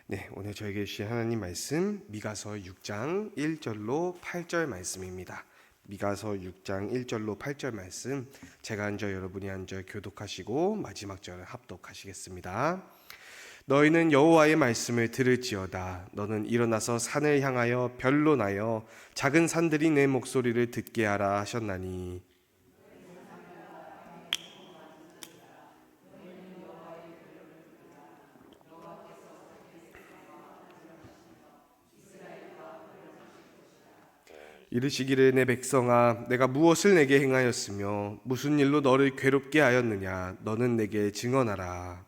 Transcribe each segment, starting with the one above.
네, 오늘 저에게 주신 하나님 말씀 미가서 6장 1절로 8절 말씀입니다. 미가서 6장 1절로 8절 말씀, 제가 한 절 여러분이 한 절 교독하시고 마지막 절을 합독하시겠습니다. 너희는 여호와의 말씀을 들을지어다. 너는 일어나서 산을 향하여 별로 나여 작은 산들이 내 목소리를 듣게 하라 하셨나니, 이르시기를 내 백성아, 내가 무엇을 내게 행하였으며 무슨 일로 너를 괴롭게 하였느냐? 너는 내게 증언하라.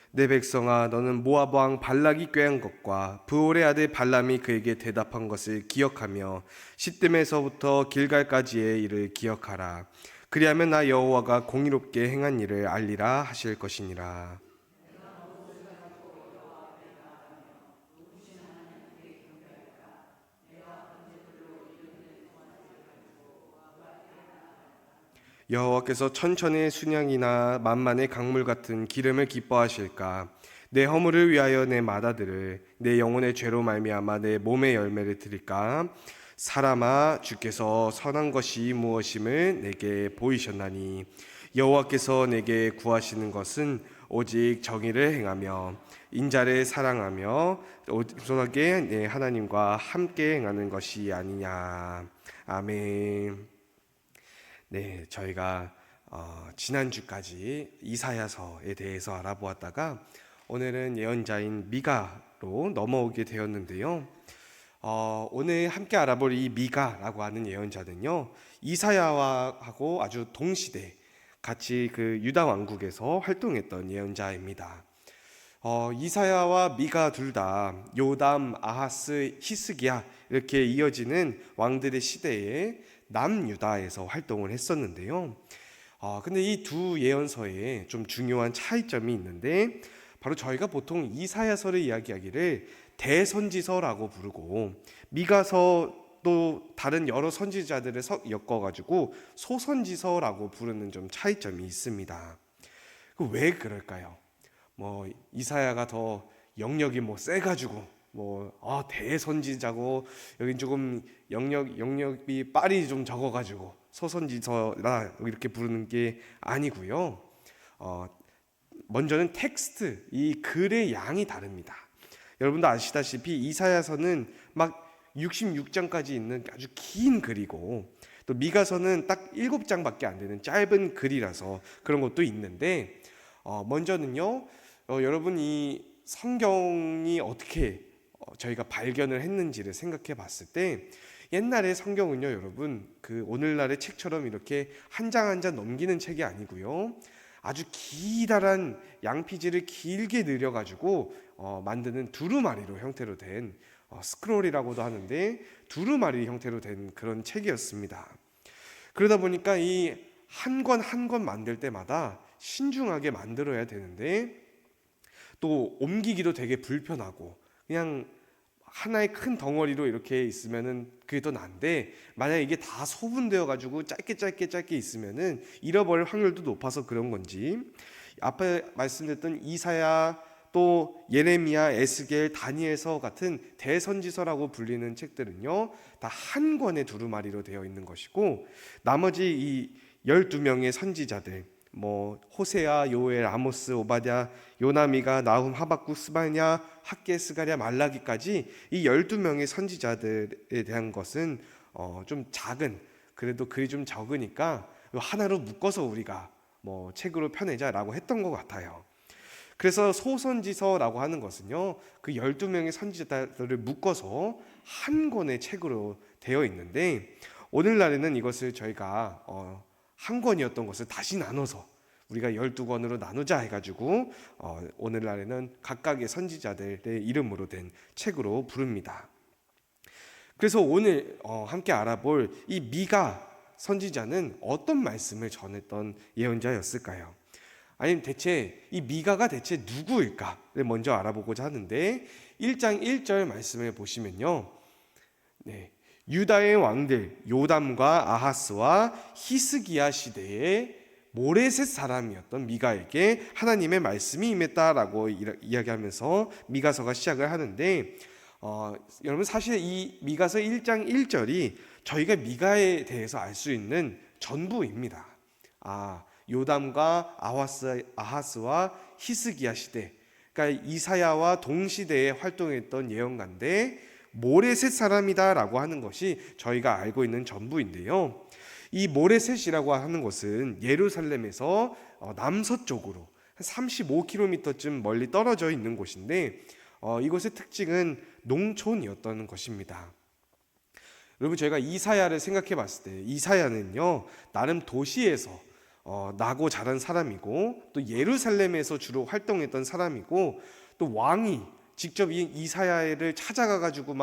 내 백성아, 너는 모압 왕 발락이 꾀한 것과 브올의 아들 발람이 그에게 대답한 것을 기억하며 시뜸에서부터 길갈까지의 일을 기억하라. 그리하면 나 여호와가 공의롭게 행한 일을 알리라 하실 것이니라. 여호와께서 천천의 순양이나 만만의 강물 같은 기름을 기뻐하실까? 내 허물을 위하여 내 맏아들을, 내 영혼의 죄로 말미암아 내 몸의 열매를 드릴까? 사람아, 주께서 선한 것이 무엇임을 내게 보이셨나니, 여호와께서 내게 구하시는 것은 오직 정의를 행하며 인자를 사랑하며 온전하게 내 하나님과 함께 행하는 것이 아니냐. 아멘. 네, 저희가 지난주까지 이사야서에 대해서 알아보았다가 오늘은 예언자인 미가로 넘어오게 되었는데요. 오늘 함께 알아볼 이 미가라고 하는 예언자는요, 이사야하고 아주 동시대 같이 그 유다 왕국에서 활동했던 예언자입니다. 이사야와 미가 둘 다 요담, 아하스, 히스기야 이렇게 이어지는 왕들의 시대에 남유다에서 활동을 했었는데요. 근데 이 두 예언서에 좀 중요한 차이점이 있는데, 바로 저희가 보통 이사야서를 이야기하기를 대선지서라고 부르고, 미가서도 다른 여러 선지자들을 엮어가지고 소선지서라고 부르는 좀 차이점이 있습니다. 왜 그럴까요? 이사야가 더 영역이 세가지고 대선지자고, 여긴 조금 영역이 빨이 좀 적어가지고 소선지서라 이렇게 부르는 게 아니고요. 먼저는 텍스트, 이 글의 양이 다릅니다. 여러분도 아시다시피 이사야서는 막 66장까지 있는 아주 긴 글이고, 또 미가서는 딱 7장밖에 안 되는 짧은 글이라서 그런 것도 있는데, 먼저는요, 여러분 이 성경이 어떻게 저희가 발견을 했는지를 생각해 봤을 때, 옛날의 성경은요, 여러분, 그 오늘날의 책처럼 이렇게 한 장 한 장 넘기는 책이 아니고요, 아주 기다란 양피지를 길게 늘여가지고 만드는 두루마리로 형태로 된 스크롤이라고도 하는데, 두루마리 형태로 된 그런 책이었습니다. 그러다 보니까 이 한 권 한 권 만들 때마다 신중하게 만들어야 되는데, 또 옮기기도 되게 불편하고, 그냥 하나의 큰 덩어리로 이렇게 있으면은 그게 더 난데, 만약 이게 다 소분되어 가지고 짧게 있으면은 잃어버릴 확률도 높아서 그런 건지, 앞에 말씀드렸던 이사야, 또 예레미야, 에스겔, 다니엘서 같은 대선지서라고 불리는 책들은요, 다 한 권의 두루마리로 되어 있는 것이고, 나머지 이 12명의 선지자들, 호세아, 요엘, 아모스, 오바댜, 요나미가, 나훔, 하박국, 스바냐, 학개, 스가랴, 말라기까지 이 12명의 선지자들에 대한 것은 좀 작은, 그래도 글이 좀 적으니까 하나로 묶어서 우리가 책으로 펴내자라고 했던 것 같아요. 그래서 소선지서라고 하는 것은요, 그 12명의 선지자들을 묶어서 한 권의 책으로 되어 있는데, 오늘날에는 이것을 저희가 한 권이었던 것을 다시 나눠서 우리가 12권으로 나누자 해가지고 오늘날에는 각각의 선지자들의 이름으로 된 책으로 부릅니다. 그래서 오늘 함께 알아볼 이 미가 선지자는 어떤 말씀을 전했던 예언자였을까요? 아니면 대체 이 미가가 대체 누구일까를 먼저 알아보고자 하는데, 1장 1절 말씀을 보시면요, 네, 유다의 왕들 요담과 아하스와 히스기야 시대에 모레셋 사람이었던 미가에게 하나님의 말씀이 임했다라고 이야기하면서 미가서가 시작을 하는데, 여러분 사실 이 미가서 1장 1절이 저희가 미가에 대해서 알 수 있는 전부입니다. 요담과 아하스와 히스기야 시대, 그러니까 이사야와 동시대에 활동했던 예언가인데 모레셋 사람이다라고 하는 것이 저희가 알고 있는 전부인데요. 이 모레셋이라고 하는 것은 예루살렘에서 남서쪽으로 한 35km쯤 멀리 떨어져 있는 곳인데, 이곳의 특징은 농촌이었던 것입니다. 여러분, 저희가 이사야를 생각해 봤을 때 이사야는요, 나름 도시에서 나고 자란 사람이고, 또 예루살렘에서 주로 활동했던 사람이고, 또 왕이 직접 이 이사야를 찾아가 가지고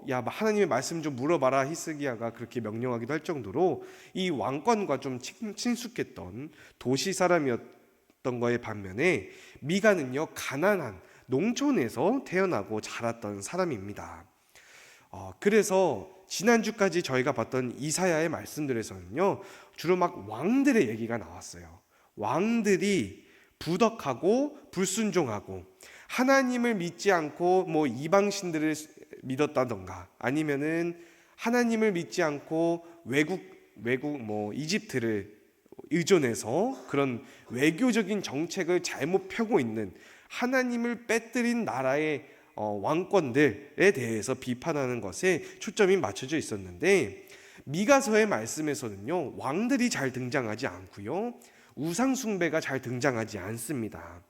야, 하나님의 말씀 좀 물어봐라, 히스기야가 그렇게 명령하기도 할 정도로 이 왕권과 좀 친숙했던 도시 사람이었던 거에 반면에 미가는요, 가난한 농촌에서 태어나고 자랐던 사람입니다. 그래서 지난주까지 저희가 봤던 이사야의 말씀들에서는요, 주로 왕들의 얘기가 나왔어요. 왕들이 부덕하고 불순종하고 하나님을 믿지 않고 이방신들을 믿었다던가, 아니면은 하나님을 믿지 않고 외국 이집트를 의존해서 그런 외교적인 정책을 잘못 펴고 있는 하나님을 빼뜨린 나라의 왕권들에 대해서 비판하는 것에 초점이 맞춰져 있었는데, 미가서의 말씀에서는요, 왕들이 잘 등장하지 않고요, 우상 숭배가 잘 등장하지 않습니다.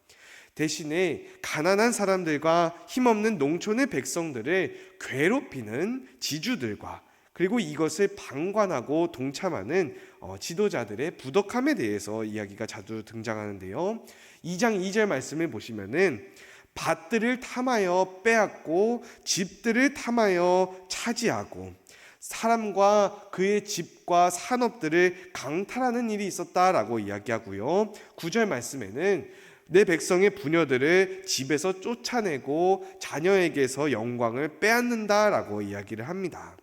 대신에 가난한 사람들과 힘없는 농촌의 백성들을 괴롭히는 지주들과, 그리고 이것을 방관하고 동참하는 지도자들의 부덕함에 대해서 이야기가 자주 등장하는데요. 2장 2절 말씀을 보시면은 밭들을 탐하여 빼앗고 집들을 탐하여 차지하고 사람과 그의 집과 산업들을 강탈하는 일이 있었다라고 이야기하고요. 9절 말씀에는 내 백성의 부녀들을 집에서 쫓아내고 자녀에게서 영광을 빼앗는다라고 이야기를 합니다.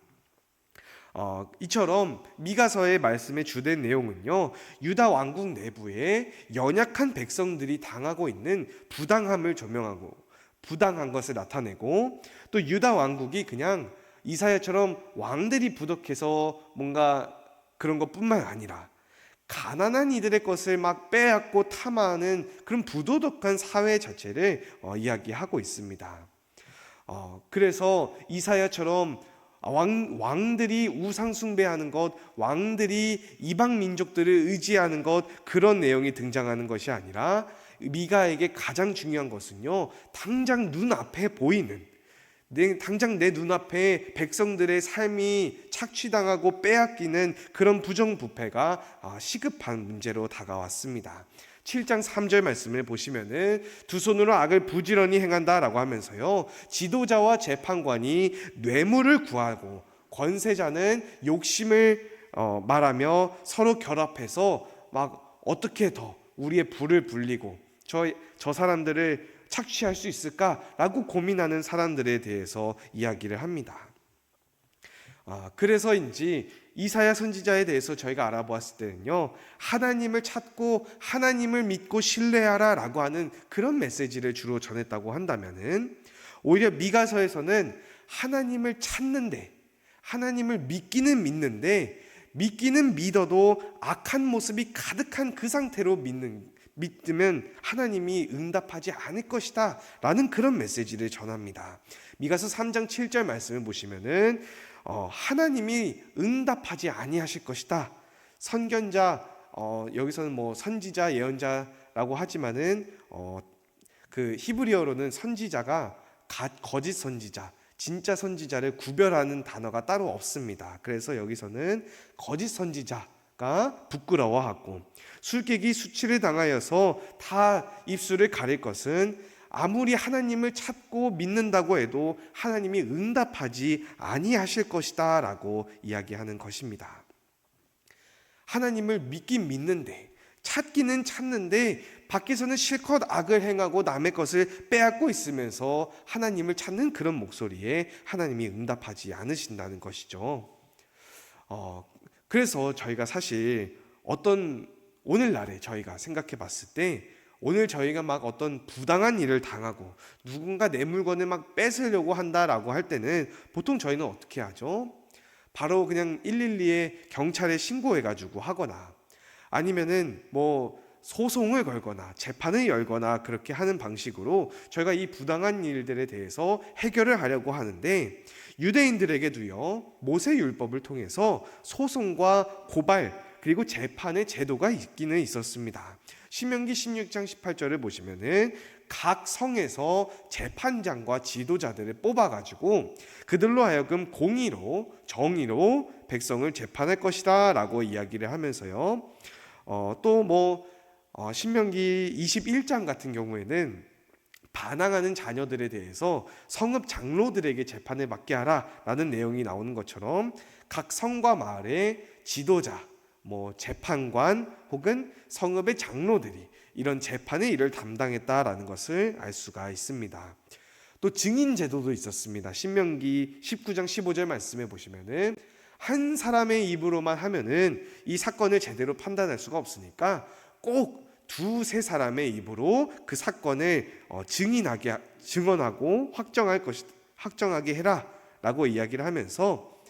이처럼 미가서의 말씀의 주된 내용은요, 유다 왕국 내부에 연약한 백성들이 당하고 있는 부당함을 조명하고 부당한 것을 나타내고, 또 유다 왕국이 그냥 이사야처럼 왕들이 부덕해서 뭔가 그런 것뿐만 아니라 가난한 이들의 것을 빼앗고 탐하는 그런 부도덕한 사회 자체를 이야기하고 있습니다. 그래서 이사야처럼 왕들이 우상 숭배하는 것, 왕들이 이방 민족들을 의지하는 것, 그런 내용이 등장하는 것이 아니라 미가에게 가장 중요한 것은요, 당장 눈앞에 보이는, 당장 내 눈앞에 백성들의 삶이 착취당하고 빼앗기는 그런 부정부패가 시급한 문제로 다가왔습니다. 7장 3절 말씀을 보시면은 두 손으로 악을 부지런히 행한다라고 하면서요, 지도자와 재판관이 뇌물을 구하고 권세자는 욕심을 말하며 서로 결합해서 어떻게 더 우리의 부를 불리고 저 사람들을 착취할 수 있을까라고 고민하는 사람들에 대해서 이야기를 합니다. 그래서인지 이사야 선지자에 대해서 저희가 알아보았을 때는요, 하나님을 찾고 하나님을 믿고 신뢰하라 라고 하는 그런 메시지를 주로 전했다고 한다면은, 오히려 미가서에서는 하나님을 찾는데, 하나님을 믿기는 믿는데, 믿기는 믿어도 악한 모습이 가득한 그 상태로 믿으면 하나님이 응답하지 않을 것이다 라는 그런 메시지를 전합니다. 미가서 3장 7절 말씀을 보시면은 하나님이 응답하지 아니하실 것이다. 선견자, 여기서는 선지자, 예언자라고 하지만은 그 히브리어로는 선지자가 거짓 선지자, 진짜 선지자를 구별하는 단어가 따로 없습니다. 그래서 여기서는 거짓 선지자가 부끄러워하고, 술객이 수치를 당하여서 다 입술을 가릴 것은 아무리 하나님을 찾고 믿는다고 해도 하나님이 응답하지 아니하실 것이다 라고 이야기하는 것입니다. 하나님을 믿긴 믿는데 찾기는 찾는데 밖에서는 실컷 악을 행하고 남의 것을 빼앗고 있으면서 하나님을 찾는 그런 목소리에 하나님이 응답하지 않으신다는 것이죠. 그래서 저희가 사실 오늘날에 저희가 생각해 봤을 때, 오늘 저희가 막 어떤 부당한 일을 당하고 누군가 내 물건을 막 뺏으려고 한다라고 할 때는 보통 저희는 어떻게 하죠? 바로 그냥 112에 경찰에 신고해가지고 하거나, 아니면은 뭐 소송을 걸거나 재판을 열거나 그렇게 하는 방식으로 저희가 이 부당한 일들에 대해서 해결을 하려고 하는데, 유대인들에게도요, 모세율법을 통해서 소송과 고발 그리고 재판의 제도가 있기는 있었습니다. 신명기 16장 18절을 보시면은 각 성에서 재판장과 지도자들을 뽑아가지고 그들로 하여금 공의로 정의로 백성을 재판할 것이다 라고 이야기를 하면서요, 신명기 21장 같은 경우에는 반항하는 자녀들에 대해서 성읍 장로들에게 재판을 맡게 하라 라는 내용이 나오는 것처럼, 각 성과 마을의 지도자, 재판관 혹은 성읍의 장로들이 이런 재판의 일을 담당했다라는 것을 알 수가 있습니다. 또 증인 제도도 있었습니다. 신명기 19장 15절 말씀해 보시면은 한 사람의 입으로만 하면은 이 사건을 제대로 판단할 수가 없으니까 꼭 두세 사람의 입으로 그 사건을 증언하고 확정하게 해라라고 이야기를 하면서,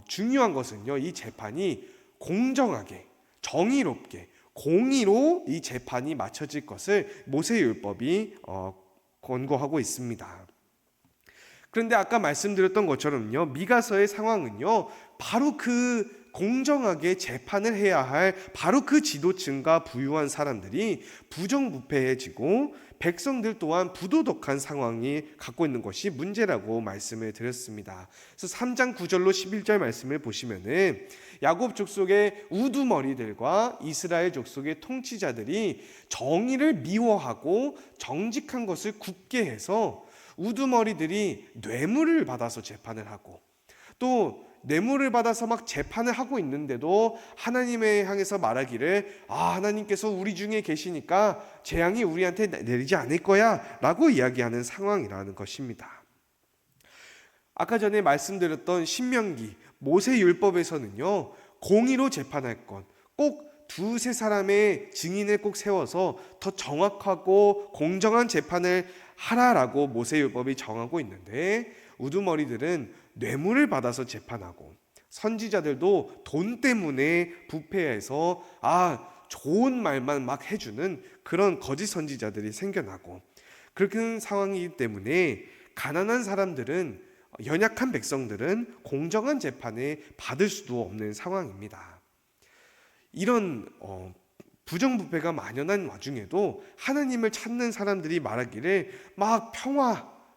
중요한 것은요, 이 재판이 공정하게, 정의롭게, 공의로 이 재판이 마쳐질 것을 모세율법이 권고하고 있습니다. 그런데 아까 말씀드렸던 것처럼요, 미가서의 상황은요, 바로 그 공정하게 재판을 해야 할 바로 그 지도층과 부유한 사람들이 부정부패해지고 백성들 또한 부도덕한 상황이 갖고 있는 것이 문제라고 말씀을 드렸습니다. 그래서 3장 9절로 11절 말씀을 보시면은 야곱 족속의 우두머리들과 이스라엘 족속의 통치자들이 정의를 미워하고 정직한 것을 굽게 해서 우두머리들이 뇌물을 받아서 재판을 하고, 또 뇌물을 받아서 막 재판을 하고 있는데도 하나님에 향해서 말하기를, 하나님께서 우리 중에 계시니까 재앙이 우리한테 내리지 않을 거야 라고 이야기하는 상황이라는 것입니다. 아까 전에 말씀드렸던 신명기 모세율법에서는요, 공의로 재판할 것, 꼭 두세 사람의 증인을 꼭 세워서 더 정확하고 공정한 재판을 하라라고 모세율법이 정하고 있는데, 우두머리들은 뇌물을 받아서 재판하고, 선지자들도 돈 때문에 부패해서 좋은 말만 막 해주는 그런 거짓 선지자들이 생겨나고, 그런 상황이기 때문에 가난한 사람들은, 연약한 백성들은 공정한 재판을 받을 수도 없는 상황입니다. 이런 부정부패가 만연한 와중에도 하나님을 찾는 사람들이 말하기를 막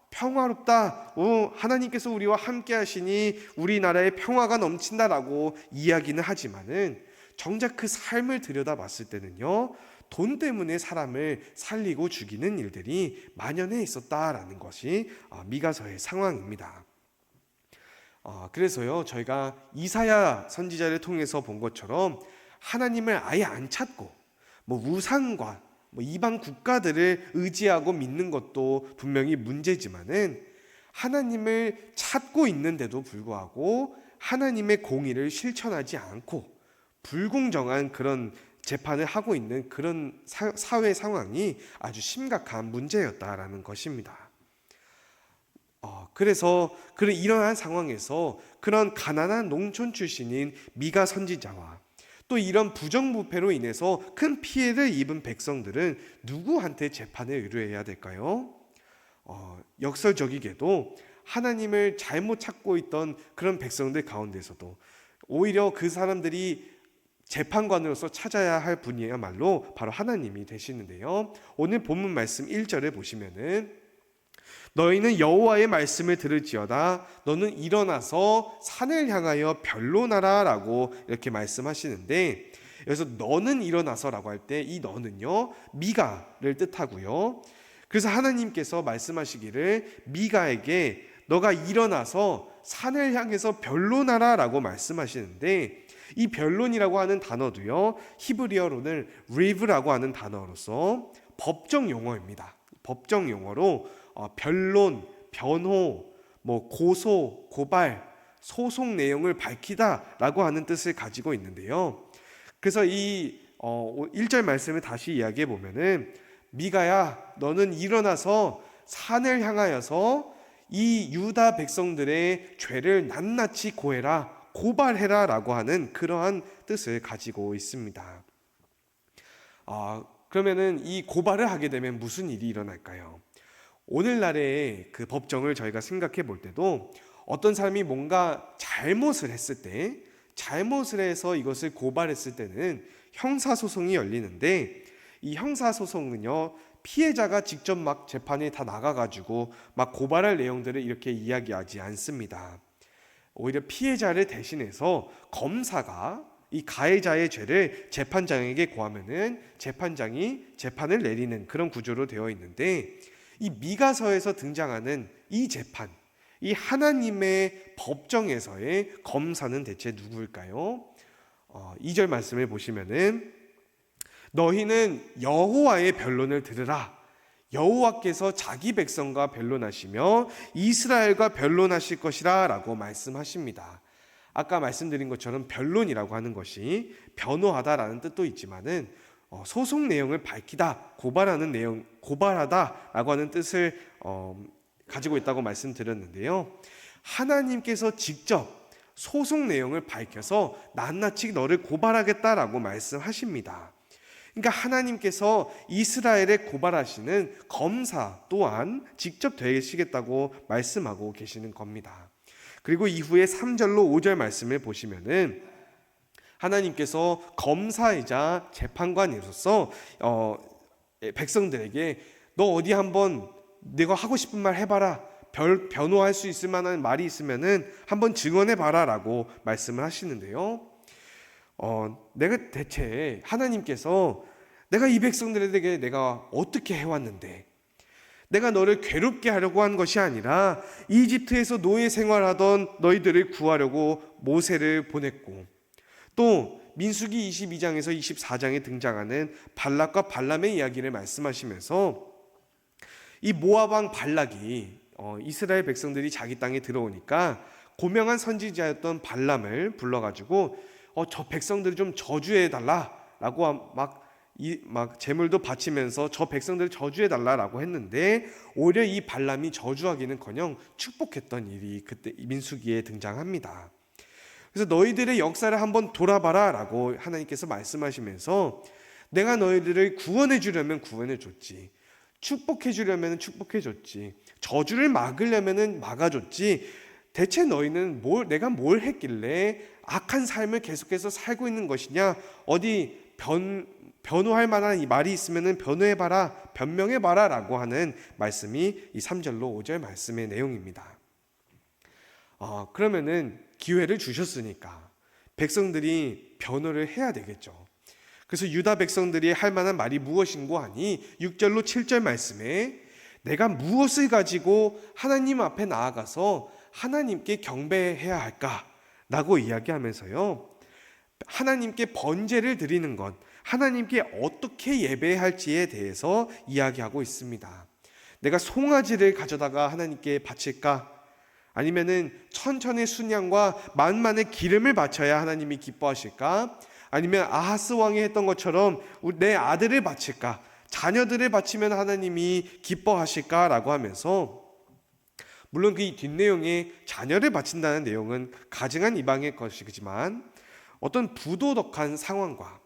평화롭다, 하나님께서 우리와 함께 하시니 우리나라에 평화가 넘친다라고 이야기는 하지만은 정작 그 삶을 들여다봤을 때는요, 돈 때문에 사람을 살리고 죽이는 일들이 만연해 있었다라는 것이 미가서의 상황입니다. 그래서요, 저희가 이사야 선지자를 통해서 본 것처럼 하나님을 아예 안 찾고 우상과 이방 국가들을 의지하고 믿는 것도 분명히 문제지만은, 하나님을 찾고 있는데도 불구하고 하나님의 공의를 실천하지 않고 불공정한 그런 재판을 하고 있는 그런 사회 상황이 아주 심각한 문제였다라는 것입니다. 그래서 이러한 상황에서 그런 가난한 농촌 출신인 미가 선지자와 또 이런 부정부패로 인해서 큰 피해를 입은 백성들은 누구한테 재판을 의뢰해야 될까요? 역설적이게도 하나님을 잘못 찾고 있던 그런 백성들 가운데서도 오히려 그 사람들이 재판관으로서 찾아야 할 분이야말로 바로 하나님이 되시는데요. 오늘 본문 말씀 1절에 보시면은, 너희는 여호와의 말씀을 들을지어다 너는 일어나서 산을 향하여 변론하라 라고 이렇게 말씀하시는데, 여기서 너는 일어나서 라고 할 때 이 너는요, 미가를 뜻하고요. 그래서 하나님께서 말씀하시기를 미가에게 너가 일어나서 산을 향해서 변론하라라고 말씀하시는데, 이 변론이라고 하는 단어도요, 히브리어로는 리브라고 하는 단어로서 법정 용어입니다. 법정 용어로 변론, 변호, 고소, 고발, 소송 내용을 밝히다라고 하는 뜻을 가지고 있는데요. 그래서 이 1절 말씀을 다시 이야기해 보면은, 미가야 너는 일어나서 산을 향하여서 이 유다 백성들의 죄를 낱낱이 고해라, 고발해라 라고 하는 그러한 뜻을 가지고 있습니다. 그러면은 이 고발을 하게 되면 무슨 일이 일어날까요? 오늘날의 그 법정을 저희가 생각해 볼 때도 어떤 사람이 뭔가 잘못을 했을 때, 잘못을 해서 이것을 고발했을 때는 형사소송이 열리는데, 이 형사소송은요, 피해자가 직접 막 재판에 다 나가가지고 막 고발할 내용들을 이렇게 이야기하지 않습니다. 오히려 피해자를 대신해서 검사가 이 가해자의 죄를 재판장에게 고하면은 재판장이 재판을 내리는 그런 구조로 되어 있는데, 이 미가서에서 등장하는 이 재판, 이 하나님의 법정에서의 검사는 대체 누구일까요? 2절 말씀을 보시면은, 너희는 여호와의 변론을 들으라. 여호와께서 자기 백성과 변론하시며 이스라엘과 변론하실 것이라 라고 말씀하십니다. 아까 말씀드린 것처럼 변론이라고 하는 것이 변호하다라는 뜻도 있지만은 소송 내용을 밝히다, 고발하는 내용, 고발하다라고 하는 뜻을 가지고 있다고 말씀드렸는데요. 하나님께서 직접 소송 내용을 밝혀서 낱낱이 너를 고발하겠다라고 말씀하십니다. 그러니까 하나님께서 이스라엘에 고발하시는 검사 또한 직접 되시겠다고 말씀하고 계시는 겁니다. 그리고 이후에 3절로 5절 말씀을 보시면은, 하나님께서 검사이자 재판관으로서 백성들에게 너 어디 한번 내가 하고 싶은 말 해봐라, 변호할 수 있을 만한 말이 있으면은 한번 증언해봐라 라고 말씀을 하시는데요. 내가 대체 하나님께서 내가 이 백성들에게 내가 어떻게 해왔는데, 내가 너를 괴롭게 하려고 한 것이 아니라 이집트에서 노예 생활하던 너희들을 구하려고 모세를 보냈고, 또 민수기 22장에서 24장에 등장하는 발락과 발람의 이야기를 말씀하시면서, 이 모압 왕 발락이 이스라엘 백성들이 자기 땅에 들어오니까 고명한 선지자였던 발람을 불러가지고 저 백성들을 좀 저주해 달라라고 막 재물도 바치면서 저 백성들을 저주해 달라라고 했는데, 오히려 이 발람이 저주하기는커녕 축복했던 일이 그때 민수기에 등장합니다. 그래서 너희들의 역사를 한번 돌아봐라 라고 하나님께서 말씀하시면서, 내가 너희들을 구원해 주려면 구원해 줬지, 축복해 주려면 축복해 줬지, 저주를 막으려면 막아줬지, 대체 너희는 내가 뭘 했길래 악한 삶을 계속해서 살고 있는 것이냐, 어디 변호할 만한 이 말이 있으면 변호해봐라, 변명해봐라 라고 하는 말씀이 이 3절로 5절 말씀의 내용입니다. 그러면은 기회를 주셨으니까 백성들이 변호를 해야 되겠죠. 그래서 유다 백성들이 할 만한 말이 무엇인고 하니 6절로 7절 말씀에, 내가 무엇을 가지고 하나님 앞에 나아가서 하나님께 경배해야 할까 라고 이야기하면서요, 하나님께 번제를 드리는 것, 하나님께 어떻게 예배해야 할지에 대해서 이야기하고 있습니다. 내가 송아지를 가져다가 하나님께 바칠까? 아니면은 천천의 순양과 만만의 기름을 바쳐야 하나님이 기뻐하실까? 아니면 아하스 왕이 했던 것처럼 내 아들을 바칠까? 자녀들을 바치면 하나님이 기뻐하실까? 라고 하면서, 물론 그 뒷내용에 자녀를 바친다는 내용은 가증한 이방의 것이지만, 어떤 부도덕한 상황과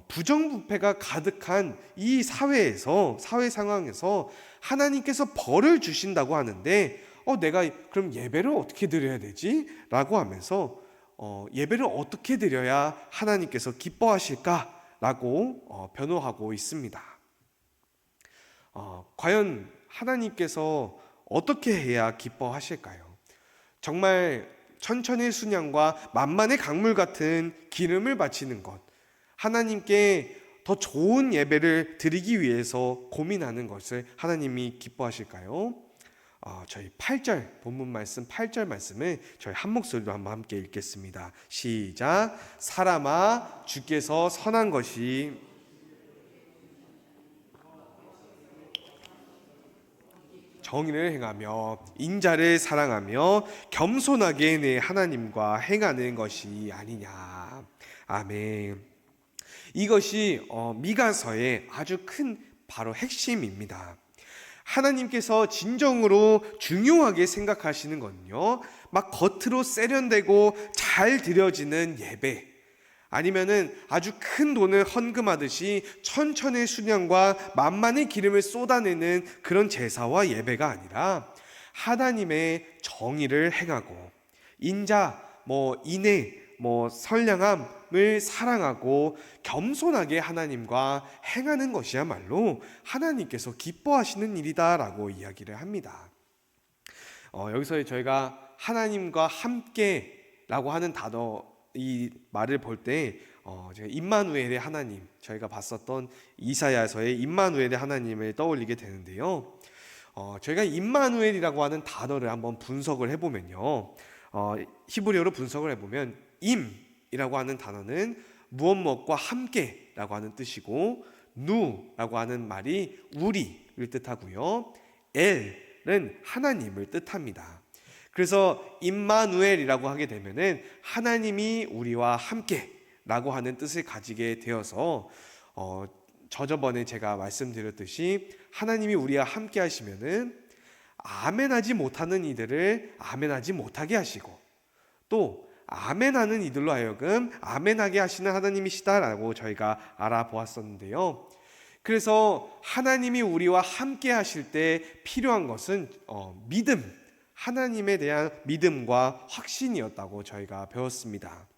부정부패가 가득한 이 사회 상황에서 하나님께서 벌을 주신다고 하는데, 내가 그럼 예배를 어떻게 드려야 되지? 라고 하면서 예배를 어떻게 드려야 하나님께서 기뻐하실까? 라고 변호하고 있습니다. 과연 하나님께서 어떻게 해야 기뻐하실까요? 정말 천천의 순양과 만만의 강물 같은 기름을 바치는 것, 하나님께 더 좋은 예배를 드리기 위해서 고민하는 것을 하나님이 기뻐하실까요? 저희 8절 본문 말씀 8절 말씀을 저희 한 목소리로 한번 함께 읽겠습니다. 시작. 사람아 주께서 선한 것이 정의를 행하며 인자를 사랑하며 겸손하게 내 하나님과 행하는 것이 아니냐. 아멘. 이것이 미가서의 아주 큰 바로 핵심입니다. 하나님께서 진정으로 중요하게 생각하시는 건요, 막 겉으로 세련되고 잘 드려지는 예배, 아니면은 아주 큰 돈을 헌금하듯이 천천의 수냥과 만만의 기름을 쏟아내는 그런 제사와 예배가 아니라 하나님의 정의를 행하고 인자, 인애, 선량함을 사랑하고 겸손하게 하나님과 행하는 것이야말로 하나님께서 기뻐하시는 일이다라고 이야기를 합니다. 여기서 저희가 하나님과 함께라고 하는 단어, 이 말을 볼 때 제가 임마누엘의 하나님, 저희가 봤었던 이사야서의 임마누엘의 하나님을 떠올리게 되는데요. 저희가 임마누엘이라고 하는 단어를 한번 분석을 해보면요, 히브리어로 분석을 해보면 임이라고 하는 단어는 무엇과 함께라고 하는 뜻이고, 누라고 하는 말이 우리를 뜻하고요, 엘은 하나님을 뜻합니다. 그래서 임마누엘이라고 하게 되면은 하나님이 우리와 함께라고 하는 뜻을 가지게 되어서 저번에 제가 말씀드렸듯이 하나님이 우리와 함께 하시면은 아멘하지 못하는 이들을 아멘하지 못하게 하시고, 또 아멘하는 이들로 하여금 아멘하게 하시는 하나님이시다라고 저희가 알아보았었는데요. 그래서 하나님이 우리와 함께 하실 때 필요한 것은 믿음, 하나님에 대한 믿음과 확신이었다고 저희가 배웠습니다.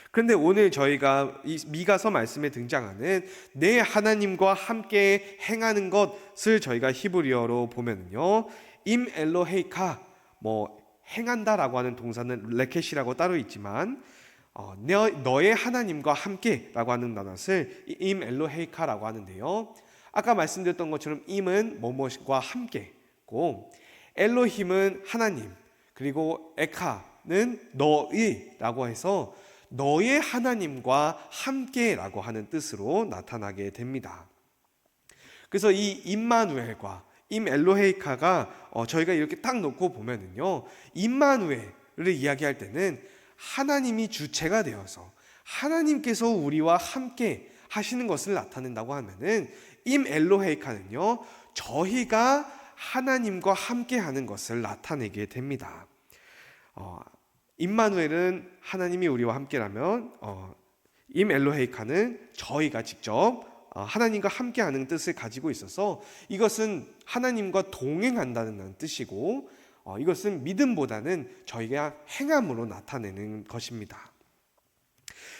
그런데 오늘 저희가 이 미가서 말씀에 등장하는 내 하나님과 함께 행하는 것을 저희가 히브리어로 보면요, 임 엘로헤이카, 행한다라고 하는 동사는 레켓이라고 따로 있지만 너의 하나님과 함께라고 하는 단어를 임 엘로헤이카라고 하는데요, 아까 말씀드렸던 것처럼 임은 뭐뭐과 함께고, 엘로힘은 하나님, 그리고 에카는 너희라고 해서 너의 하나님과 함께라고 하는 뜻으로 나타나게 됩니다. 그래서 이 임마누엘과 임 엘로헤이카가 저희가 이렇게 딱 놓고 보면은요, 임마누엘을 이야기할 때는 하나님이 주체가 되어서 하나님께서 우리와 함께 하시는 것을 나타낸다고 하면은 임 엘로헤이카는요, 저희가 하나님과 함께 하는 것을 나타내게 됩니다. 임마누엘은 하나님이 우리와 함께라면 임 엘로헤이카는 저희가 직접 하나님과 함께하는 뜻을 가지고 있어서 이것은 하나님과 동행한다는 뜻이고, 이것은 믿음보다는 저희가 행함으로 나타내는 것입니다.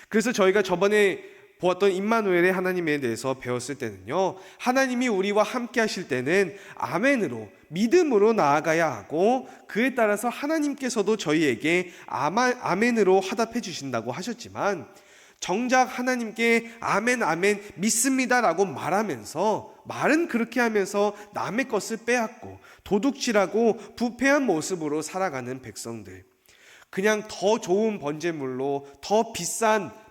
그래서 저희가 저번에 보았던 임마누엘의 하나님에 대해서 배웠을 때는요, 하나님이 우리와 함께 하실 때는 아멘으로, 믿음으로 나아가야 하고, 그에 따라서 하나님께서도 저희에게 아멘으로 화답해 주신다고 하셨지만, 정작 하나님께 아멘 아멘 믿습니다라고 말은 그렇게 하면서 남의 것을 빼앗고 도둑질하고 부패한 모습으로 살아가는 백성들, 그냥 더 좋은 번제물로 더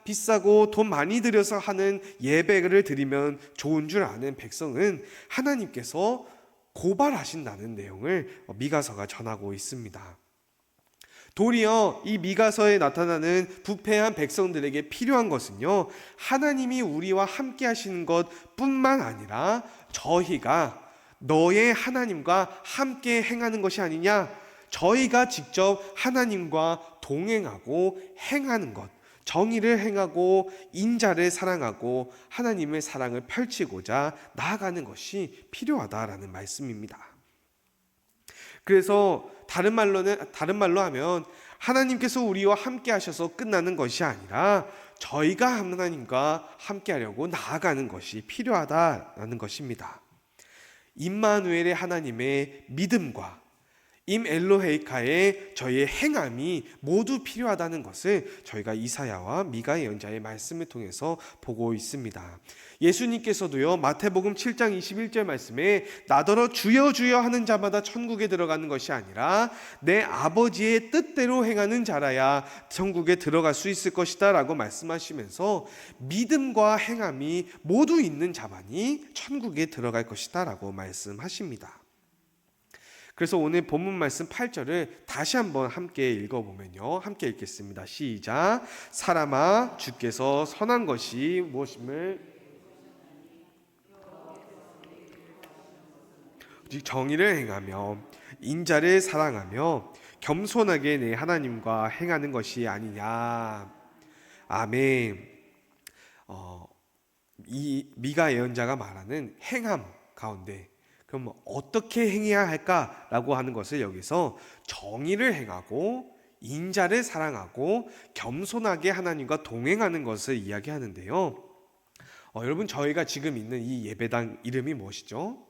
비싸고 돈 많이 들여서 하는 예배를 드리면 좋은 줄 아는 백성은 하나님께서 고발하신다는 내용을 미가서가 전하고 있습니다. 도리어 이 미가서에 나타나는 부패한 백성들에게 필요한 것은요, 하나님이 우리와 함께 하시는 것뿐만 아니라 저희가 너의 하나님과 함께 행하는 것이 아니냐, 저희가 직접 하나님과 동행하고 행하는 것, 정의를 행하고 인자를 사랑하고 하나님의 사랑을 펼치고자 나아가는 것이 필요하다라는 말씀입니다. 그래서 다른 말로 하면 하나님께서 우리와 함께 하셔서 끝나는 것이 아니라 저희가 하나님과 함께 하려고 나아가는 것이 필요하다라는 것입니다. 임마누엘의 하나님의 믿음과 임 엘로헤이카의 저희의 행함이 모두 필요하다는 것을 저희가 이사야와 미가 예언자의 말씀을 통해서 보고 있습니다. 예수님께서도요, 마태복음 7장 21절 말씀에 나더러 주여 주여 하는 자마다 천국에 들어가는 것이 아니라 내 아버지의 뜻대로 행하는 자라야 천국에 들어갈 수 있을 것이다 라고 말씀하시면서 믿음과 행함이 모두 있는 자만이 천국에 들어갈 것이다 라고 말씀하십니다. 그래서 오늘 본문 말씀 8절을 다시 한번 함께 읽어보면요, 함께 읽겠습니다. 시작. 사람아, 주께서 선한 것이 무엇임을 오직 정의를 행하며 인자를 사랑하며 겸손하게 내 하나님과 행하는 것이 아니냐. 아멘. 이 미가 예언자가 말하는 행함 가운데 그럼 어떻게 행해야 할까라고 하는 것을 여기서 정의를 행하고 인자를 사랑하고 겸손하게 하나님과 동행하는 것을 이야기하는데요. 여러분, 저희가 지금 있는 이 예배당 이름이 무엇이죠?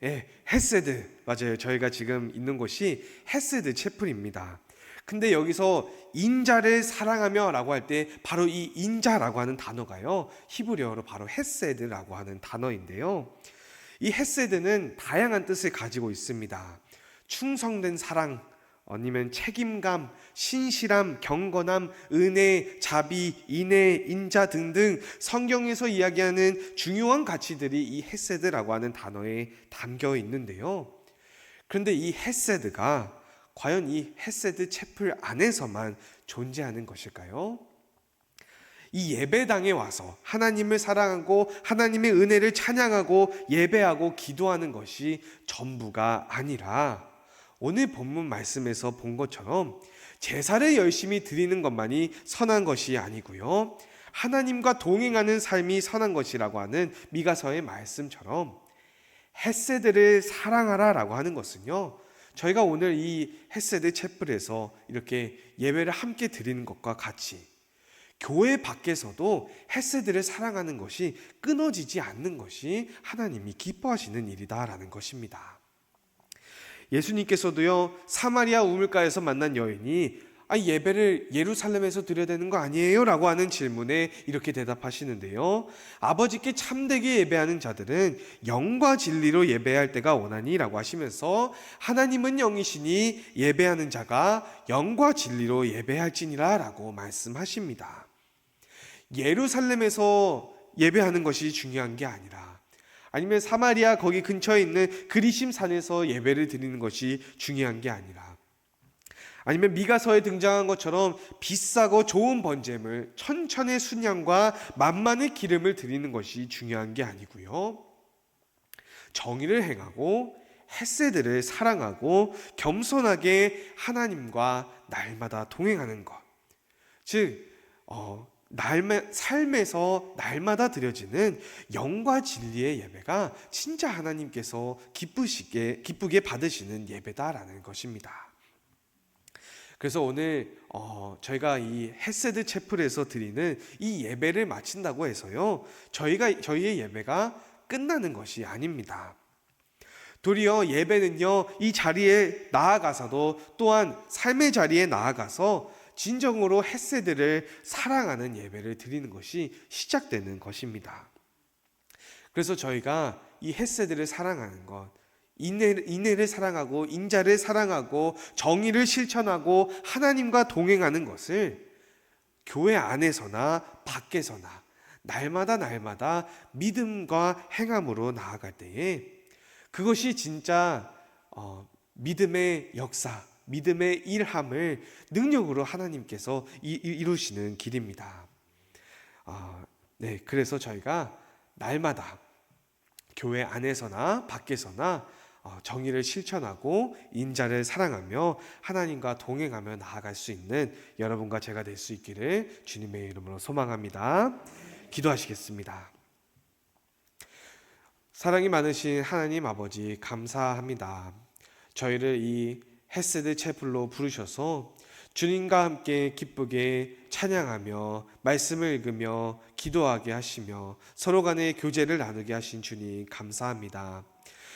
예, 헤세드. 맞아요. 저희가 지금 있는 곳이 헤세드 채플입니다. 근데 여기서 인자를 사랑하며 라고 할 때 바로 이 인자라고 하는 단어가요, 히브리어로 바로 헤세드라고 하는 단어인데요. 이 헤세드는 다양한 뜻을 가지고 있습니다. 충성된 사랑, 아니면 책임감, 신실함, 경건함, 은혜, 자비, 인애, 인자 등등 성경에서 이야기하는 중요한 가치들이 이 헤세드라고 하는 단어에 담겨 있는데요. 그런데 이 헤세드가 과연 이 헤세드 채플 안에서만 존재하는 것일까요? 이 예배당에 와서 하나님을 사랑하고 하나님의 은혜를 찬양하고 예배하고 기도하는 것이 전부가 아니라 오늘 본문 말씀에서 본 것처럼 제사를 열심히 드리는 것만이 선한 것이 아니고요, 하나님과 동행하는 삶이 선한 것이라고 하는 미가서의 말씀처럼 헤세드를 사랑하라 라고 하는 것은요, 저희가 오늘 이 헤세드 채플에서 이렇게 예배를 함께 드리는 것과 같이 교회 밖에서도 헤세드를 사랑하는 것이 끊어지지 않는 것이 하나님이 기뻐하시는 일이다라는 것입니다. 예수님께서도요, 사마리아 우물가에서 만난 여인이 예배를 예루살렘에서 드려야 되는 거 아니에요? 라고 하는 질문에 이렇게 대답하시는데요, 아버지께 참되게 예배하는 자들은 영과 진리로 예배할 때가 오나니 라고 하시면서 하나님은 영이시니 예배하는 자가 영과 진리로 예배할지니라 라고 말씀하십니다. 예루살렘에서 예배하는 것이 중요한 게 아니라, 아니면 사마리아 거기 근처에 있는 그리심 산에서 예배를 드리는 것이 중요한 게 아니라, 아니면 미가서에 등장한 것처럼 비싸고 좋은 번제물 천천의 순양과 만만의 기름을 드리는 것이 중요한 게 아니고요, 정의를 행하고 헤세드를 사랑하고 겸손하게 하나님과 날마다 동행하는 것, 즉 삶에서 날마다 드려지는 영과 진리의 예배가 진짜 하나님께서 기쁘게 받으시는 예배다라는 것입니다. 그래서 오늘 저희가 이 헤세드 채플에서 드리는 이 예배를 마친다고 해서요, 저희의 예배가 끝나는 것이 아닙니다. 도리어 예배는요, 이 자리에 나아가서도 또한 삶의 자리에 나아가서 진정으로 헤세드를 사랑하는 예배를 드리는 것이 시작되는 것입니다. 그래서 저희가 이 헤세드를 사랑하는 것, 인애를 사랑하고 인자를 사랑하고 정의를 실천하고 하나님과 동행하는 것을 교회 안에서나 밖에서나 날마다 믿음과 행함으로 나아갈 때에 그것이 진짜 믿음의 역사, 믿음의 일함을 능력으로 하나님께서 이루시는 길입니다. 그래서 저희가 날마다 교회 안에서나 밖에서나 정의를 실천하고 인자를 사랑하며 하나님과 동행하며 나아갈 수 있는 여러분과 제가 될 수 있기를 주님의 이름으로 소망합니다. 기도하시겠습니다. 사랑이 많으신 하나님 아버지, 감사합니다. 저희를 이 헤세드 채플로 부르셔서 주님과 함께 기쁘게 찬양하며 말씀을 읽으며 기도하게 하시며 서로 간의 교제를 나누게 하신 주님 감사합니다.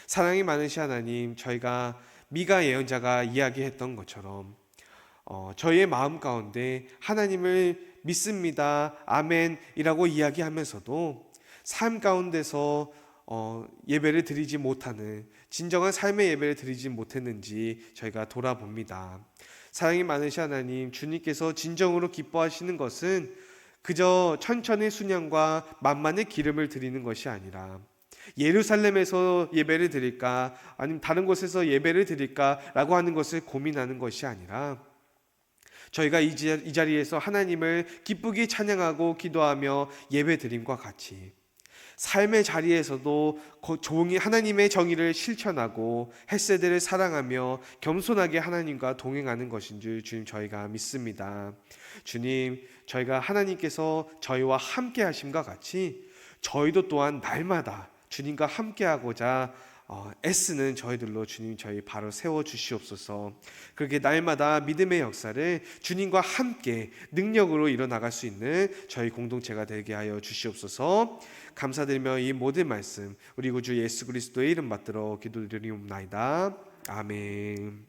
사랑이 많으신 하나님, 저희가 미가 예언자가 이야기했던 것처럼 저희의 마음 가운데 하나님을 믿습니다, 아멘이라고 이야기하면서도 삶 가운데서 예배를 드리지 못하는, 진정한 삶의 예배를 드리지 못했는지 저희가 돌아봅니다. 사랑이 많으신 하나님, 주님께서 진정으로 기뻐하시는 것은 그저 천천의 순양과 만만의 기름을 드리는 것이 아니라 예루살렘에서 예배를 드릴까 아니면 다른 곳에서 예배를 드릴까라고 하는 것을 고민하는 것이 아니라 저희가 이 자리에서 하나님을 기쁘게 찬양하고 기도하며 예배 드림과 같이 삶의 자리에서도 종이 하나님의 정의를 실천하고 헷세대를 사랑하며 겸손하게 하나님과 동행하는 것인 줄 주님 저희가 믿습니다. 주님, 저희가 하나님께서 저희와 함께 하심과 같이 저희도 또한 날마다 주님과 함께하고자 애쓰는 저희들로 주님 저희 바로 세워 주시옵소서. 그렇게 날마다 믿음의 역사를 주님과 함께 능력으로 이뤄나갈 수 있는 저희 공동체가 되게 하여 주시옵소서. 감사드리며 이 모든 말씀 우리 구주 예수 그리스도의 이름 받들어 기도드리옵나이다. 아멘.